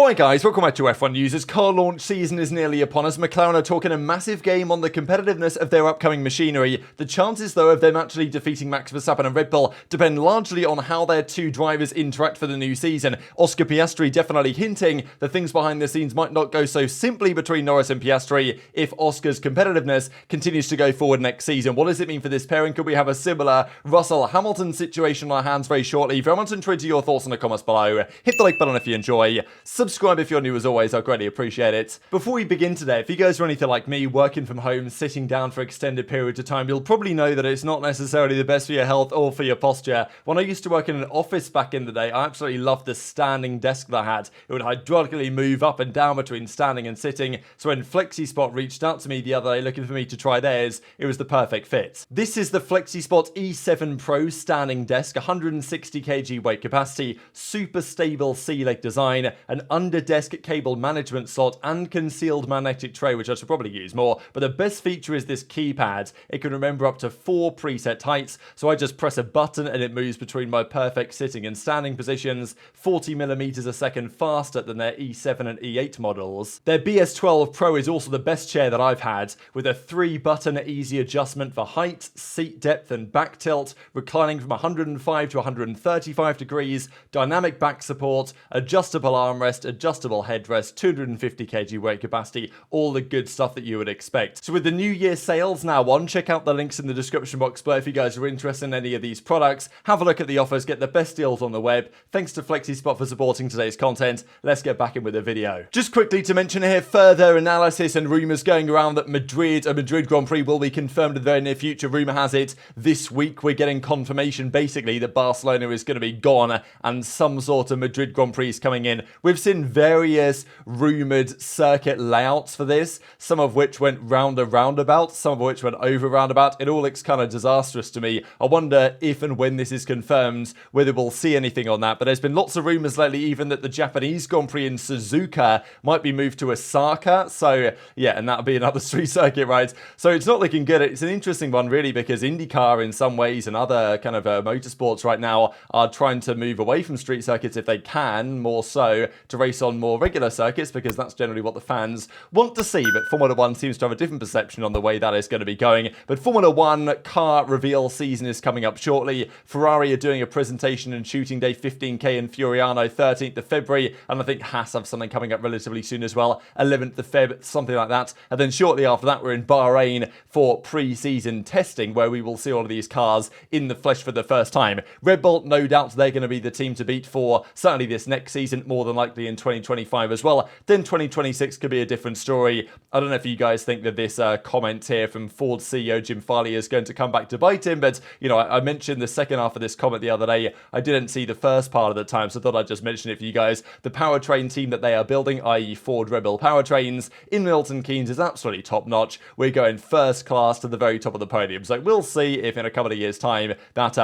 Alright guys, welcome back to F1 News. As car launch season is nearly upon us, McLaren are talking a massive game on the competitiveness of their upcoming machinery. The chances though of them actually defeating Max Verstappen and Red Bull depend largely on how their two drivers interact for the new season. Oscar Piastri definitely hinting that things behind the scenes might not go so simply between Norris and Piastri if Oscar's competitiveness continues to go forward next season. What does it mean for this pairing? Could we have a similar Russell-Hamilton situation on our hands very shortly? Very much intrigued to your thoughts in the comments below. Hit the like button if you enjoy. Subscribe if you're new as always, I'd greatly appreciate it. Before we begin today, if you guys are anything like me, working from home, sitting down for extended periods of time, you'll probably know that it's not necessarily the best for your health or for your posture. When I used to work in an office back in the day, I absolutely loved the standing desk that I had. It would hydraulically move up and down between standing and sitting, so when FlexiSpot reached out to me the other day looking for me to try theirs, it was the perfect fit. This is the FlexiSpot E7 Pro standing desk, 160 kg weight capacity, super stable C-leg design, an under-desk cable management slot and concealed magnetic tray, which I should probably use more, but the best feature is this keypad. It can remember up to 4 preset heights, so I just press a button and it moves between my perfect sitting and standing positions, 40mm a second faster than their E7 and E8 models. Their BS12 Pro is also the best chair that I've had, with a 3-button easy adjustment for height, seat depth and back tilt, reclining from 105 to 135 degrees, dynamic back support, adjustable armrest, adjustable headrest, 250 kg weight capacity, all the good stuff that you would expect. So with the New Year sales now on, check out the links in the description box below if you guys are interested in any of these products. Have a look at the offers, get the best deals on the web. Thanks to FlexiSpot for supporting today's content. Let's get back in with the video. Just quickly to mention here, further analysis and rumours going around that a Madrid Grand Prix will be confirmed in the very near future. Rumour has it this week we're getting confirmation basically that Barcelona is going to be gone and some sort of Madrid Grand Prix is coming in. We've seen various rumoured circuit layouts for this, some of which went round a roundabout, some of which went over roundabout. It all looks kind of disastrous to me. I wonder if and when this is confirmed, whether we'll see anything on that. But there's been lots of rumours lately, even that the Japanese Grand Prix in Suzuka might be moved to Osaka. So yeah, and that'll be another street circuit, right? So it's not looking good. It's an interesting one really, because IndyCar in some ways and other kind of motorsports right now are trying to move away from street circuits if they can, more so to race on more regular circuits, because that's generally what the fans want to see. But Formula 1 seems to have a different perception on the way that is going to be going. But Formula 1 car reveal season is coming up shortly. Ferrari are doing a presentation and shooting day 15K in Furiano 13th of February, and I think Haas have something coming up relatively soon as well, 11th of Feb, something like that. And then shortly after that we're in Bahrain for pre-season testing, where we will see all of these cars in the flesh for the first time. Red Bull, no doubt they're going to be the team to beat for certainly this next season, more than likely in 2025 as well. Then 2026 could be a different story. I don't know if you guys think that this comment here from Ford CEO Jim Farley is going to come back to bite him, but you know, I mentioned the second half of this comment the other day. I didn't see the first part of the time, so I thought I'd just mention it for you guys. The powertrain team that they are building, i.e. Ford Rebel Powertrains in Milton Keynes, is absolutely top notch. We're going first class to the very top of the podium, so we'll see if in a couple of years time that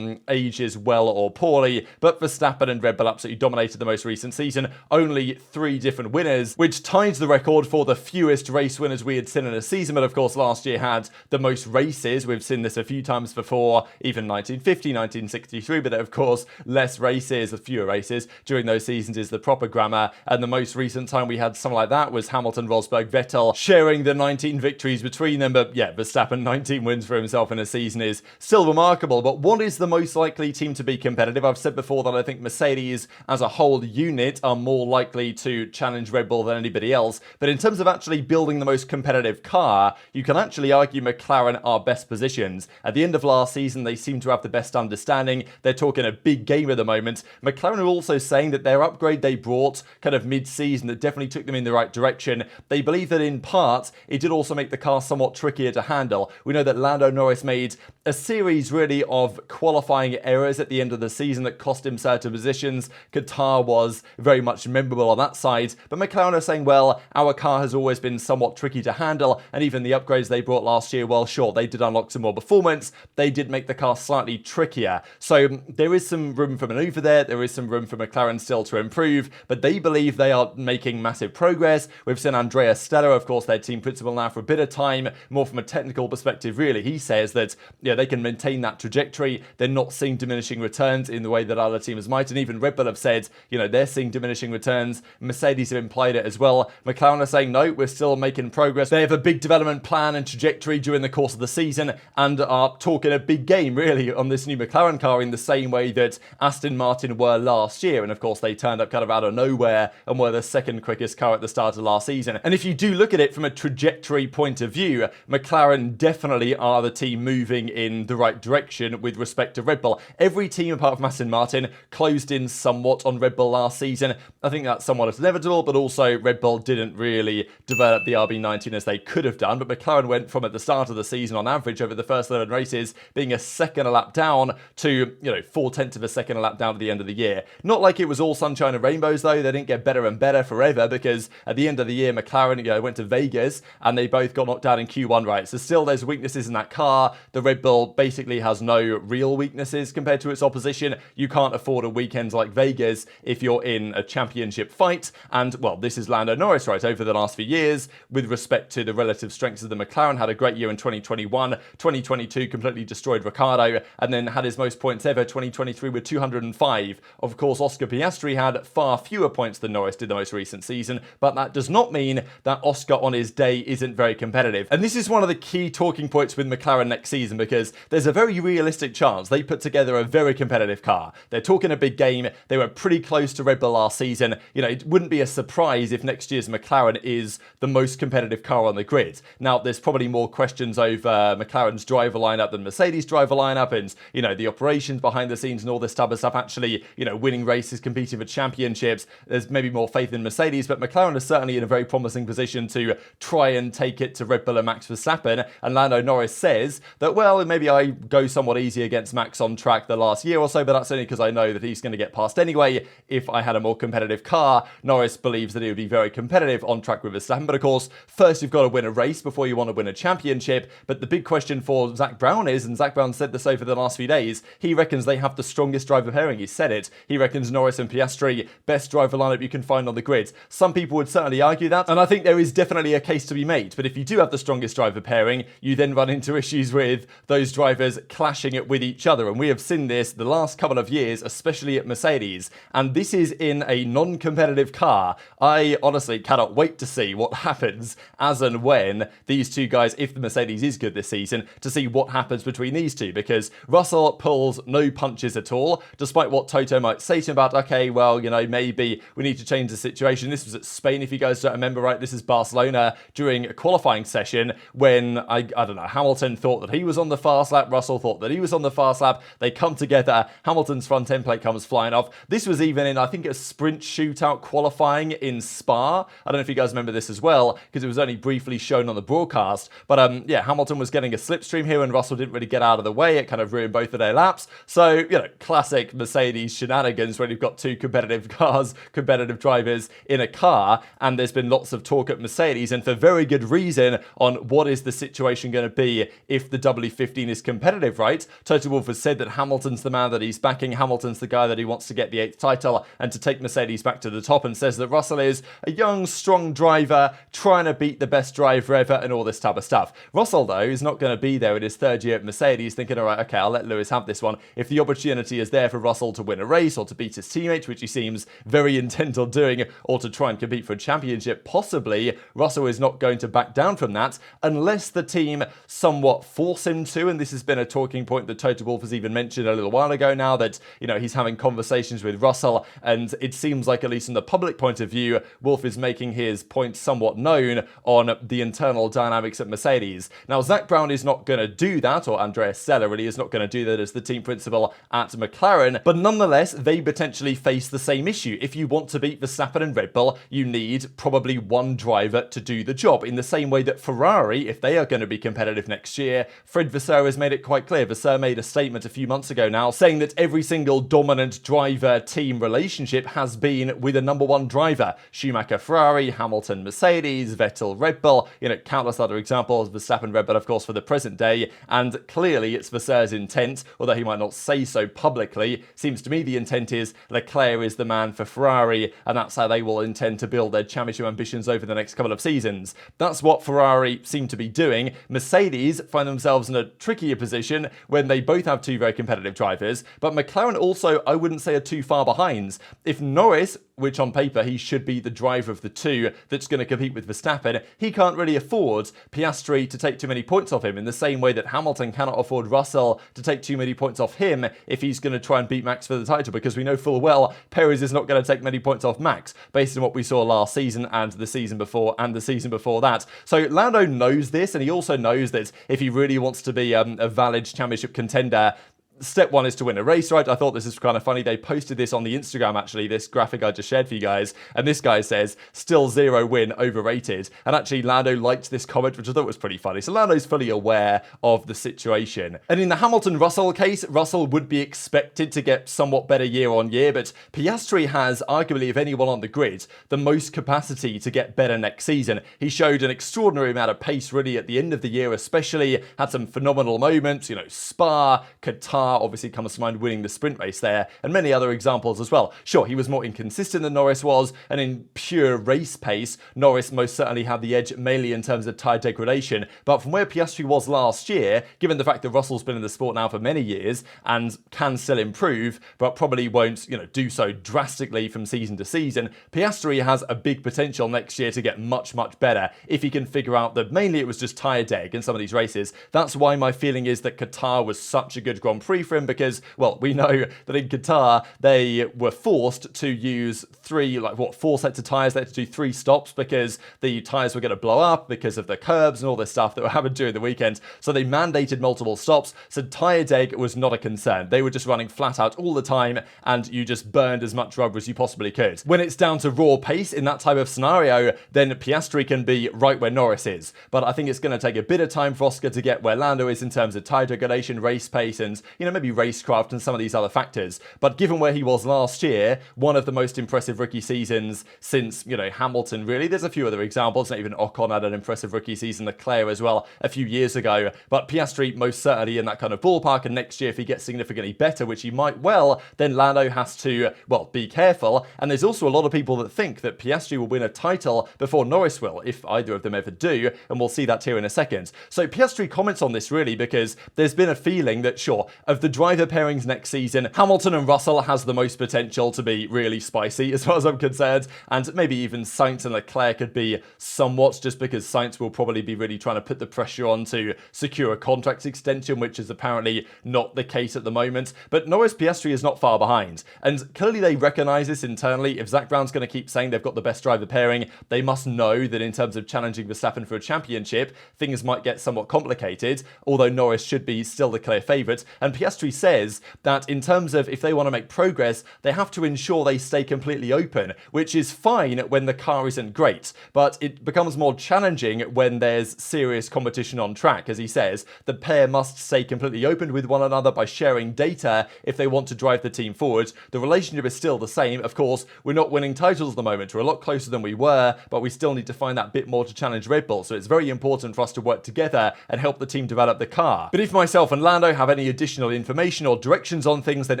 ages well or poorly. But Verstappen and Red Bull absolutely dominated the most recent season. Only 3 different winners, which ties the record for the fewest race winners we had seen in a season. But of course last year had the most races. We've seen this a few times before, even 1950, 1963, but of course less races, fewer races during those seasons is the proper grammar. And the most recent time we had something like that was Hamilton, Rosberg, Vettel sharing the 19 victories between them. But yeah, Verstappen 19 wins for himself in a season is still remarkable. But what is the most likely team to be competitive? I've said before that I think Mercedes as a whole unit are more likely to challenge Red Bull than anybody else. But in terms of actually building the most competitive car, you can actually argue McLaren are best positioned. At the end of last season, they seem to have the best understanding. They're talking a big game at the moment. McLaren are also saying that their upgrade they brought kind of mid-season that definitely took them in the right direction. They believe that in part, it did also make the car somewhat trickier to handle. We know that Lando Norris made a series really of qualifying errors at the end of the season that cost him certain positions. Qatar was very much memorable on that side, but McLaren are saying, well, our car has always been somewhat tricky to handle, and even the upgrades they brought last year, well, sure, they did unlock some more performance. They did make the car slightly trickier. So there is some room for manoeuvre there. There is some room for McLaren still to improve, but they believe they are making massive progress. We've seen Andrea Stella, of course, their team principal now for a bit of time, more from a technical perspective, really. He says that, yeah, they can maintain that trajectory. They're not seeing diminishing returns in the way that other teams might, and even Red Bull have said, you know, they're seeing diminishing returns concerns. Mercedes have implied it as well. McLaren are saying, no, we're still making progress. They have a big development plan and trajectory during the course of the season and are talking a big game, really, on this new McLaren car in the same way that Aston Martin were last year. And of course, they turned up kind of out of nowhere and were the second quickest car at the start of last season. And if you do look at it from a trajectory point of view, McLaren definitely are the team moving in the right direction with respect to Red Bull. Every team apart from Aston Martin closed in somewhat on Red Bull last season. I think that's somewhat inevitable, but also Red Bull didn't really develop the RB19 as they could have done. But McLaren went from at the start of the season on average over the first 11 races being a second a lap down to, 4/10 of a second a lap down at the end of the year. Not like it was all sunshine and rainbows though. They didn't get better and better forever because at the end of the year McLaren went to Vegas and they both got knocked down in Q1, right? So still there's weaknesses in that car. The Red Bull basically has no real weaknesses compared to its opposition. You can't afford a weekend like Vegas if you're in a championship fight. And well, this is Lando Norris, right? Over the last few years with respect to the relative strengths of the McLaren, had a great year in 2021, 2022 completely destroyed Ricciardo, and then had his most points ever 2023 with 205. Of course, Oscar Piastri had far fewer points than Norris did the most recent season, but that does not mean that Oscar on his day isn't very competitive. And this is one of the key talking points with McLaren next season because there's a very realistic chance they put together a very competitive car. They're talking a big game. They were pretty close to Red Bull last season. It wouldn't be a surprise if next year's McLaren is the most competitive car on the grid. Now, there's probably more questions over McLaren's driver lineup than Mercedes' driver lineup and, the operations behind the scenes and all this type of stuff. Actually, winning races, competing for championships. There's maybe more faith in Mercedes, but McLaren is certainly in a very promising position to try and take it to Red Bull and Max Verstappen. And Lando Norris says that, well, maybe I go somewhat easy against Max on track the last year or so, but that's only because I know that he's going to get past anyway if I had a more competitive car. Norris believes that it would be very competitive on track with Verstappen, but of course, first you've got to win a race before you want to win a championship. But the big question for Zak Brown is, and Zak Brown said this over the last few days, he reckons they have the strongest driver pairing. He said it. He reckons Norris and Piastri, best driver lineup you can find on the grid. Some people would certainly argue that, and I think there is definitely a case to be made. But if you do have the strongest driver pairing, you then run into issues with those drivers clashing it with each other. And we have seen this the last couple of years, especially at Mercedes. And this is in a non-competitive car. I honestly cannot wait to see what happens as and when these two guys, if the Mercedes is good this season, to see what happens between these two. Because Russell pulls no punches at all, despite what Toto might say to him about, okay, well, maybe we need to change the situation. This was at Spain, if you guys don't remember, right? This is Barcelona during a qualifying session when, I don't know, Hamilton thought that he was on the fast lap, Russell thought that he was on the fast lap. They come together, Hamilton's front end plate comes flying off. This was even in, I think, a sprint shootout qualifying in Spa. I don't know if you guys remember this as well, because it was only briefly shown on the broadcast. But Hamilton was getting a slipstream here and Russell didn't really get out of the way. It kind of ruined both of their laps. So, classic Mercedes shenanigans when you've got two competitive cars, competitive drivers in a car. And there's been lots of talk at Mercedes, and for very good reason, on what is the situation going to be if the W15 is competitive, right? Toto Wolff has said that Hamilton's the man that he's backing. Hamilton's the guy that he wants to get the 8th title and to take Mercedes back to the top, and says that Russell is a young, strong driver trying to beat the best driver ever and all this type of stuff. Russell, though, is not going to be there in his third year at Mercedes thinking, all right, okay, I'll let Lewis have this one. If the opportunity is there for Russell to win a race or to beat his teammate, which he seems very intent on doing, or to try and compete for a championship, possibly, Russell is not going to back down from that unless the team somewhat force him to. And this has been a talking point that Toto Wolff has even mentioned a little while ago now, that, he's having conversations with Russell, and it seems like, at least from the public point of view, Wolff is making his point somewhat known on the internal dynamics at Mercedes. Now, Zak Brown is not going to do that, or Andreas Seller really is not going to do that as the team principal at McLaren, but nonetheless, they potentially face the same issue. If you want to beat Verstappen and Red Bull, you need probably one driver to do the job, in the same way that Ferrari, if they are going to be competitive next year, Fred Vasseur has made it quite clear. Vasseur made a statement a few months ago now saying that every single dominant driver-team relationship has been with a number one driver. Schumacher Ferrari, Hamilton Mercedes, Vettel Red Bull, countless other examples, Verstappen Red Bull, of course, for the present day. And clearly it's Vasseur's intent, although he might not say so publicly. Seems to me the intent is Leclerc is the man for Ferrari, and that's how they will intend to build their championship ambitions over the next couple of seasons. That's what Ferrari seem to be doing. Mercedes find themselves in a trickier position when they both have two very competitive drivers, but McLaren also, I wouldn't say, are too far behind. If Norris which on paper he should be the driver of the two that's going to compete with Verstappen, he can't really afford Piastri to take too many points off him in the same way that Hamilton cannot afford Russell to take too many points off him if he's going to try and beat Max for the title, because we know full well Perez is not going to take many points off Max based on what we saw last season and the season before and the season before that. So Lando knows this, and he also knows that if he really wants to be a valid championship contender, step one is to win a race, right? I thought this is kind of funny. They posted this on the Instagram, actually, this graphic I just shared for you guys. And this guy says, still 0 win, overrated. And actually, Lando liked this comment, which I thought was pretty funny. So Lando's fully aware of the situation. And in the Hamilton-Russell case, Russell would be expected to get somewhat better year on year, but Piastri has, arguably, of anyone on the grid, the most capacity to get better next season. He showed an extraordinary amount of pace, really, at the end of the year, especially. Had some phenomenal moments, Spa, Qatar, obviously comes to mind winning the sprint race there, and many other examples as well. Sure, he was more inconsistent than Norris was, and in pure race pace, Norris most certainly had the edge, mainly in terms of tyre degradation. But from where Piastri was last year, given the fact that Russell's been in the sport now for many years and can still improve, but probably won't, do so drastically from season to season, Piastri has a big potential next year to get much, much better if he can figure out that mainly it was just tyre deg in some of these races. That's why my feeling is that Qatar was such a good Grand Prix for him, because, well, we know that in Qatar they were forced to use 4 sets of tyres. They had to do 3 stops because the tyres were going to blow up because of the curbs and all this stuff that were happening during the weekend. So they mandated multiple stops. So tyre deg was not a concern. They were just running flat out all the time, and you just burned as much rubber as you possibly could. When it's down to raw pace in that type of scenario, then Piastri can be right where Norris is. But I think it's going to take a bit of time for Oscar to get where Lando is in terms of tyre degradation, race pace, and, maybe racecraft and some of these other factors. But given where he was last year, one of the most impressive rookie seasons since, Hamilton, really. There's a few other examples. Not even Ocon had an impressive rookie season, Leclerc as well, a few years ago. But Piastri most certainly in that kind of ballpark, and next year, if he gets significantly better, which he might well, then Lando has to, be careful. And there's also a lot of people that think that Piastri will win a title before Norris will, if either of them ever do, and we'll see that here in a second. So Piastri comments on this, really, because there's been a feeling that, sure, of the driver pairings next season, Hamilton and Russell has the most potential to be really spicy as far as I'm concerned, and maybe even Sainz and Leclerc could be somewhat, just because Sainz will probably be really trying to put the pressure on to secure a contract extension, which is apparently not the case at the moment. But Norris Piastri is not far behind, and clearly they recognise this internally. If Zak Brown's going to keep saying they've got the best driver pairing, they must know that in terms of challenging Verstappen for a championship, things might get somewhat complicated, although Norris should be still the clear favourite. And Piastri says that in terms of if they want to make progress, they have to ensure they stay completely open, which is fine when the car isn't great, but it becomes more challenging when there's serious competition on track. As he says, the pair must stay completely open with one another by sharing data if they want to drive the team forward. The relationship is still the same. Of course, we're not winning titles at the moment. We're a lot closer than we were, but we still need to find that bit more to challenge Red Bull. So it's very important for us to work together and help the team develop the car. But if myself and Lando have any additional information or directions on things, then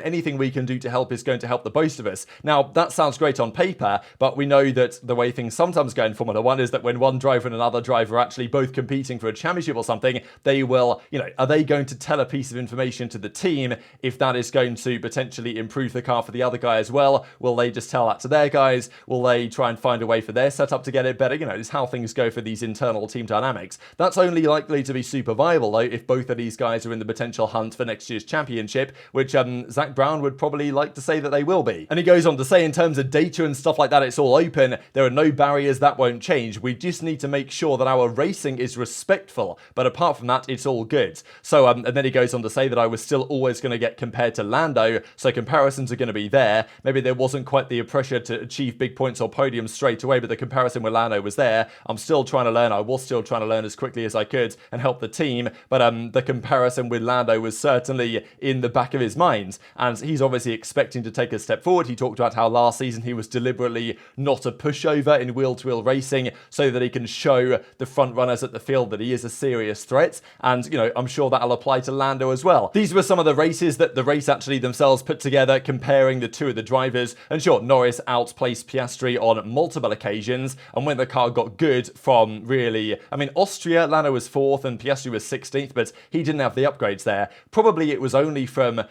anything we can do to help is going to help the both of us. Now, that sounds great on paper, but we know that the way things sometimes go in Formula 1 is that when one driver and another driver are actually both competing for a championship or something, they will, are they going to tell a piece of information to the team if that is going to potentially improve the car for the other guy as well? Will they just tell that to their guys? Will they try and find a way for their setup to get it better? It's how things go for these internal team dynamics. That's only likely to be super viable, though, if both of these guys are in the potential hunt for next year's championship, which Zak Brown would probably like to say that they will be. And he goes on to say, in terms of data and stuff like that, it's all open. There are no barriers. That won't change. We just need to make sure that our racing is respectful. But apart from that, it's all good. So, and then he goes on to say that I was still always going to get compared to Lando, so comparisons are going to be there. Maybe there wasn't quite the pressure to achieve big points or podiums straight away, but the comparison with Lando was there. I'm still trying to learn. I was still trying to learn as quickly as I could and help the team. But the comparison with Lando was certainly in the back of his mind, and he's obviously expecting to take a step forward. He talked about how last season he was deliberately not a pushover in wheel-to-wheel racing so that he can show the front runners at the field that he is a serious threat, and I'm sure that'll apply to Lando as well. These were some of the races that the race actually themselves put together, comparing the two of the drivers, and sure, Norris outplaced Piastri on multiple occasions, and when the car got good from really, Austria, Lando was 4th and Piastri was 16th, but he didn't have the upgrades there. Probably it was only from,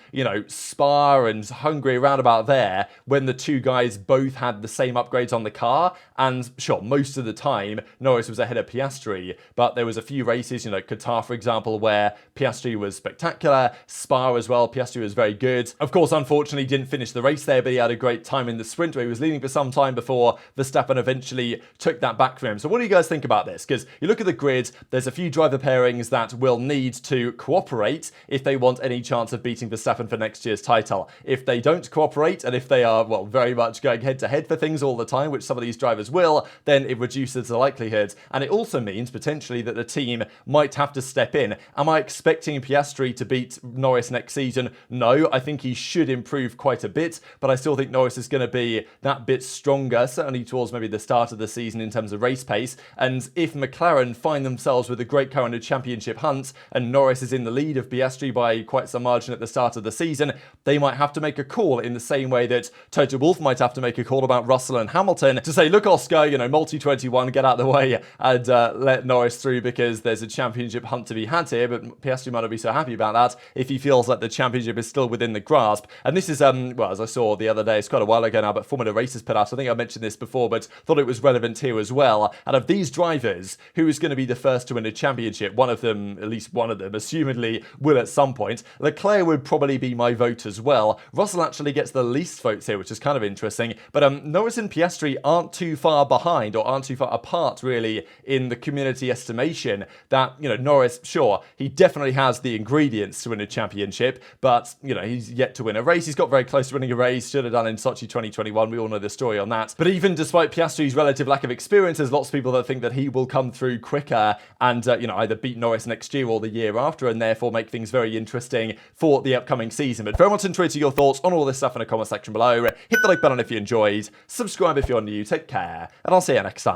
Spa and Hungary around about there when the two guys both had the same upgrades on the car. And sure, most of the time, Norris was ahead of Piastri, but there was a few races, Qatar, for example, where Piastri was spectacular, Spa as well, Piastri was very good. Of course, unfortunately, didn't finish the race there, but he had a great time in the sprint where he was leading for some time before Verstappen eventually took that back from him. So what do you guys think about this? Because you look at the grid, there's a few driver pairings that will need to cooperate if they want any chance of beating Verstappen for next year's title. If they don't cooperate, and if they are, very much going head-to-head for things all the time, which some of these drivers will, then it reduces the likelihood. And it also means, potentially, that the team might have to step in. Am I expecting Piastri to beat Norris next season? No, I think he should improve quite a bit, but I still think Norris is going to be that bit stronger, certainly towards maybe the start of the season in terms of race pace. And if McLaren find themselves with a great car in a championship hunt, and Norris is in the lead of Piastri by quite some margin at the start of the season, they might have to make a call in the same way that Toto Wolff might have to make a call about Russell and Hamilton to say, look, Oscar, multi-21, get out of the way and let Norris through because there's a championship hunt to be had here. But Piastri might not be so happy about that if he feels like the championship is still within the grasp. And this is, as I saw the other day, it's quite a while ago now, but Formula Racers put out, I think I mentioned this before, but thought it was relevant here as well. Out of these drivers, who is going to be the first to win a championship? One of them, at least one of them, assumedly will at some point. Leclerc would probably be my vote as well. Russell actually gets the least votes here, which is kind of interesting. But Norris and Piastri aren't too far behind, or aren't too far apart, really, in the community estimation that, Norris, sure, he definitely has the ingredients to win a championship, but, he's yet to win a race. He's got very close to winning a race, should have done in Sochi 2021. We all know the story on that. But even despite Piastri's relative lack of experience, there's lots of people that think that he will come through quicker and, either beat Norris next year or the year after, and therefore make things very interesting for the upcoming season. But very much enjoyed your thoughts on all this stuff in the comment section below. Hit the like button if you enjoyed, subscribe if you're new, take care, and I'll see you next time.